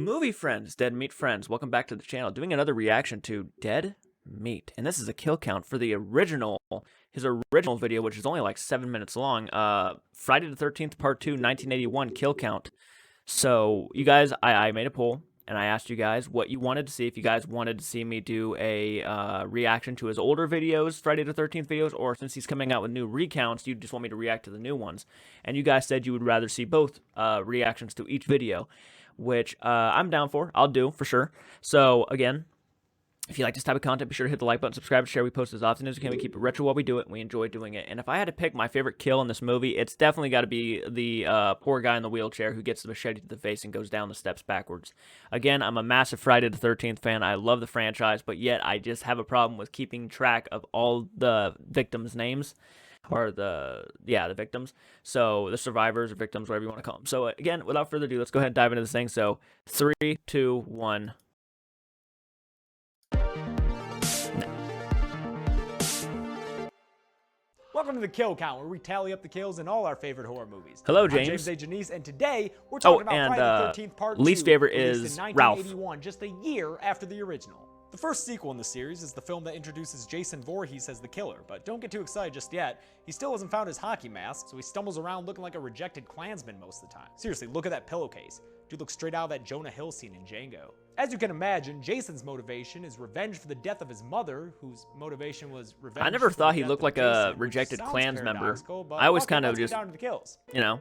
Movie friends, Dead Meat friends, welcome back to the channel. Doing another reaction to Dead Meat, and this is a kill count for the original, his original video, which is only like 7 minutes long. Friday the 13th, Part 2, 1981 kill count. So you guys, I made a poll and I asked you guys what you wanted to see. If you guys wanted to see me do a reaction to his older videos, Friday the 13th videos, or since he's coming out with new recounts, you just want me to react to the new ones. And you guys said you would rather see both reactions to each video, which I'm down for. I'll do for sure. So again, if you like this type of content, be sure to hit the like button, subscribe, share. We post as often as we can. We keep it retro while we do it, and we enjoy doing it. And if I had to pick my favorite kill in this movie, it's definitely got to be the poor guy in the wheelchair who gets the machete to the face and goes down the steps backwards. Again, I'm a massive Friday the 13th fan. I love the franchise, but yet I just have a problem with keeping track of all the victims' names. Or the victims. So the survivors or victims, whatever you want to call them. So again, without further ado, let's go ahead and dive into this thing. So 3, 2, 1. Welcome to the Kill Count, where we tally up the kills in all our favorite horror movies. Hello, James. I'm James A. Janice, and today we're talking about Friday the 13th Part 2, least favorite released is in Ralph. 1981, just a year after the original. The first sequel in the series is the film that introduces Jason Voorhees as the killer, but don't get too excited just yet. He still hasn't found his hockey mask, so he stumbles around looking like a rejected Klansman most of the time. Seriously, look at that pillowcase. Dude looks straight out of that Jonah Hill scene in Django. As you can imagine, Jason's motivation is revenge for the death of his mother, whose motivation was revenge. I never for thought the he death looked of like Jason, a rejected which sounds Klans member. paradoxical, but I always okay, kind of let's get just, down to the kills. you know.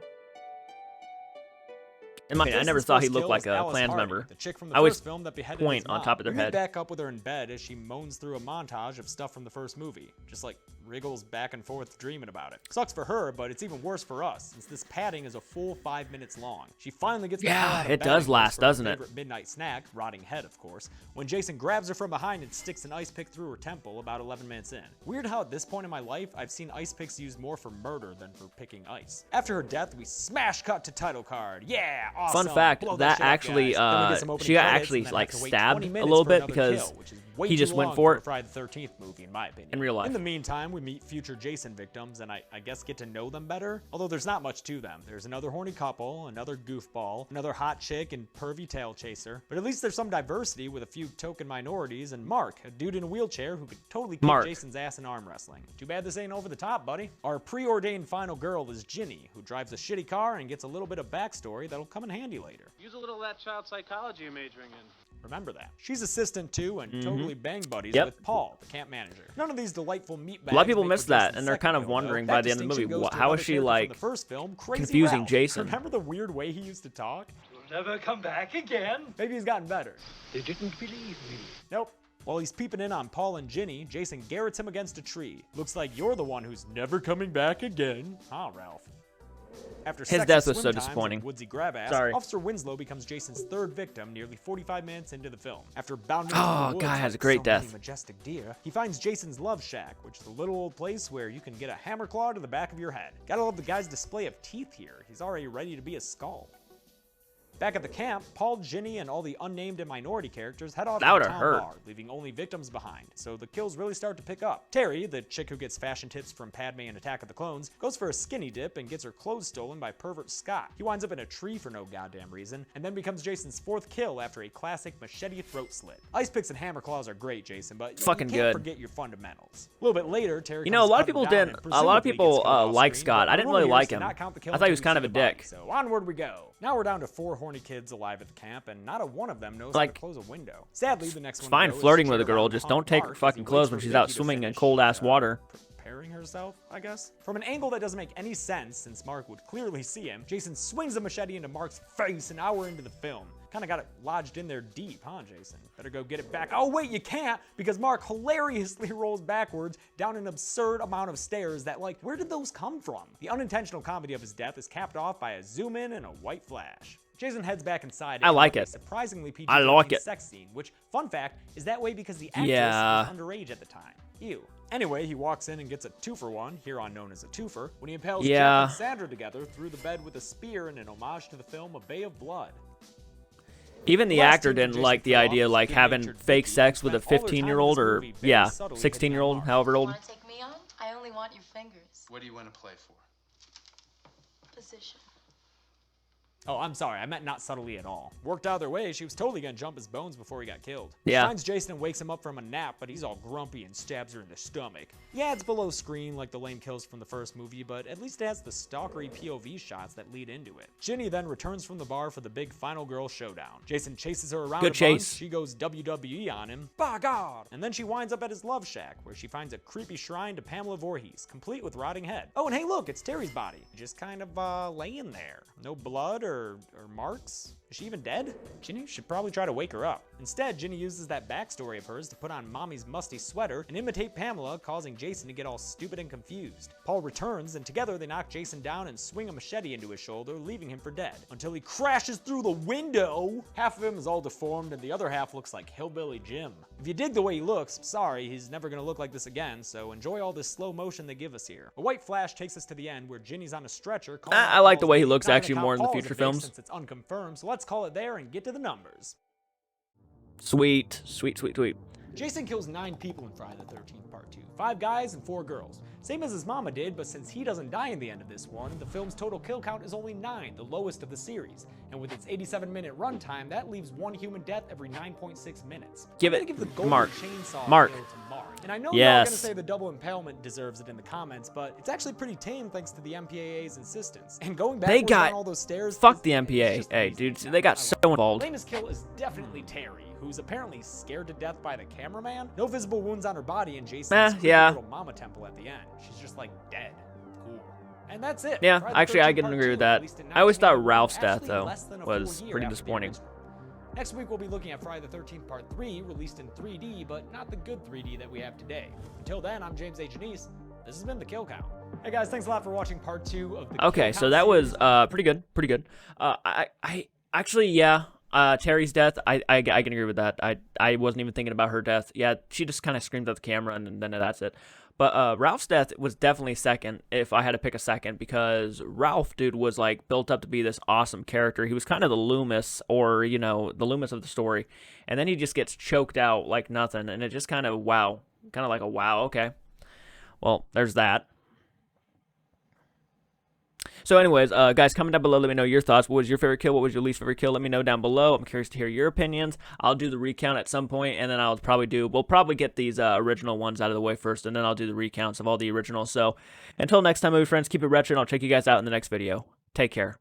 I never thought he looked like a Klans member. The chick from the I always first film that beheaded point his on mom. top of their We meet head. back up with her in bed as she moans through a montage of stuff from the first movie, just like wriggles back and forth dreaming about it. Sucks for her, but it's even worse for us, since this padding is a full 5 minutes long. She finally gets the hell out of it bed does and goes last, for her doesn't it? favorite midnight snack, rotting head, of course, when Jason grabs her from behind and sticks an ice pick through her temple about 11 minutes in. Weird how at this point in my life, I've seen ice picks used more for murder than for picking ice. After her death, we smash cut to title card. Yeah, awesome. Fun fact, Blow that shit up, actually, guys. Then we get some opening she got credits, actually and then like have to wait stabbed 20 a minutes little for bit another because kill, which is way he too just went long for a it Friday the 13th movie, in my opinion. in real life. In the meantime, we meet future Jason victims, and I guess get to know them better, although there's not much to them. There's another horny couple, another goofball, another hot chick and pervy tail chaser, but at least there's some diversity with a few token minorities, and Mark, a dude in a wheelchair who could totally kick Jason's ass in arm wrestling. Too bad this ain't over the top, buddy. Our preordained final girl is Ginny, who drives a shitty car and gets a little bit of backstory that'll come in handy later. Use a little of that child psychology you're majoring in. Remember that. She's assistant to and totally bang buddies Yep. with Paul, the camp manager. None of these delightful meatbags. A lot of people make miss for that, Jason's and they're second kind of film, though. wondering That by the end of the distinction movie, goes to how another is she character from like the first film, Crazy confusing Ralph. Jason? Remember the weird way he used to talk? You'll never come back again. Maybe he's gotten better. They didn't believe me. Nope. While he's peeping in on Paul and Ginny, Jason garrots him against a tree. Looks like you're the one who's never coming back again. Huh, Ralph? After His sexy death was swim so times disappointing. and woodsy grab ass, Sorry. Officer Winslow becomes Jason's third victim nearly 45 minutes into the film. After bounding Oh, through the woods guy has like a great so many death. majestic deer, he finds Jason's love shack, which is a little old place where you can get a hammer claw to the back of your head. Gotta love the guy's display of teeth here. He's already ready to be a skull. Back at the camp, Paul, Ginny, and all the unnamed and minority characters head off That to the would've town hurt. bar, leaving only victims behind. So the kills really start to pick up. Terry, the chick who gets fashion tips from Padme in Attack of the Clones, goes for a skinny dip and gets her clothes stolen by pervert Scott. He winds up in a tree for no goddamn reason, and then becomes Jason's fourth kill after a classic machete throat slit. Ice picks and hammer claws are great, Jason, but Fucking you can't good. forget your fundamentals. A little bit later, Terry. You know, a comes lot of cutting people down didn't. and A lot of presumably people gets killed like off-screen, Scott. but I the didn't rule really here like is to him. not count the kill I thought he was until kind you of a see the body. dick. So onward we go. Now we're down to 4 horny kids alive at the camp, and not a one of them knows how Like, to close a window. Sadly, the next It's one fine to go is flirting with a cheer girl, on just punk don't take her Mark as fucking he clothes waits when for she's out Vicky to swimming in finish, cold-ass water. Preparing herself, I guess? From an angle that doesn't make any sense, since Mark would clearly see him, Jason swings the machete into Mark's face an hour into the film. Kinda got it lodged in there deep, huh, Jason? Better go get it back. Oh wait, you can't, because Mark hilariously rolls backwards down an absurd amount of stairs that, like, where did those come from? The unintentional comedy of his death is capped off by a zoom in and a white flash. Jason heads back inside. I like a it. surprisingly PG-13 I like it. sex scene, which, fun fact, is that way because the actress Yeah. was underage at the time. Ew. Anyway, he walks in and gets a 2-for-1, hereon known as a twofer, when he impales Yeah. Jeff and Sandra together through the bed with a spear in an homage to the film A Bay of Blood. Even the last actor two didn't Jason like the kill idea off like is having good-natured fake Vicky, sex who with a spent all their time in 15-year-old this or, movie very yeah, subtly 16-year-old, hitting on however old. Want to take me on? I only want your fingers. What do you want to play for? Position. Oh, I'm sorry, I meant not subtly at all. Worked out of their way, she was totally gonna jump his bones before he got killed. Yeah. She finds Jason and wakes him up from a nap, but he's all grumpy and stabs her in the stomach. Yeah, it's below screen like the lame kills from the first movie, but at least it has the stalkery POV shots that lead into it. Ginny then returns from the bar for the big final girl showdown. Jason chases her around Good a chase. bunch, she goes WWE on him, by God! And then she winds up at his love shack, where she finds a creepy shrine to Pamela Voorhees, complete with rotting head. Oh, and hey look, it's Terry's body. Just kind of laying there. No blood or marks? Is she even dead? Ginny should probably try to wake her up. Instead, Ginny uses that backstory of hers to put on Mommy's musty sweater and imitate Pamela, causing Jason to get all stupid and confused. Paul returns, and together they knock Jason down and swing a machete into his shoulder, leaving him for dead. Until he crashes through the window! Half of him is all deformed, and the other half looks like Hillbilly Jim. If you dig the way he looks, sorry, he's never gonna look like this again, so enjoy all this slow motion they give us here. A white flash takes us to the end, where Ginny's on a stretcher. I like the way he looks Not gonna actually count more in the Paul as a future base films. Since it's unconfirmed, so let's call it there and get to the numbers. Sweet, sweet, sweet, sweet. Jason kills 9 people in Friday the 13th Part 2. 5 guys and 4 girls. Same as his mama did, but since he doesn't die in the end of this one, the film's total kill count is only 9, the lowest of the series. And with its 87-minute runtime, that leaves 1 human death every 9.6 minutes. Give I'm it, gonna give the golden Mark. chainsaw Mark. kill to Mark. And I know Yes. you're all gonna say the double impalement deserves it in the comments, but it's actually pretty tame thanks to the MPAA's insistence. And going They backwards got down all those stairs. Fuck is- the it's MPA. just Hey, amazing. dude, they got I so love it. involved. Lamest kill is definitely Terry, who's apparently scared to death by the cameraman. No visible wounds on her body, and Jason's creepy yeah. little mama temple at the end. She's just like dead. Cool. And that's it. Yeah, Friday the actually, I 13th can Part agree 2, with that. released in I always thought 1981, Ralph's death, actually though, less than a was full year pretty after the disappointing. original. Next week, we'll be looking at Friday the 13th Part 3, released in 3D, but not the good 3D that we have today. Until then, I'm James H. Janice. This has been The Kill Count. Hey guys, thanks a lot for watching Part 2 of the Okay, Kill so Count that was series. pretty good, pretty good. I actually, yeah, Terry's death, I can agree with that. I wasn't even thinking about her death. Yeah, she just kind of screamed at the camera, and then that's it. But Ralph's death was definitely second, if I had to pick a second, because Ralph, dude, was like built up to be this awesome character. He was kind of the Loomis, or the Loomis of the story, and then he just gets choked out like nothing, and it just kind of like a wow. Okay, well, there's that. So anyways, guys, comment down below. Let me know your thoughts. What was your favorite kill? What was your least favorite kill? Let me know down below. I'm curious to hear your opinions. I'll do the recount at some point, and then we'll probably get these original ones out of the way first, and then I'll do the recounts of all the originals. So until next time, movie friends, keep it retro, and I'll check you guys out in the next video. Take care.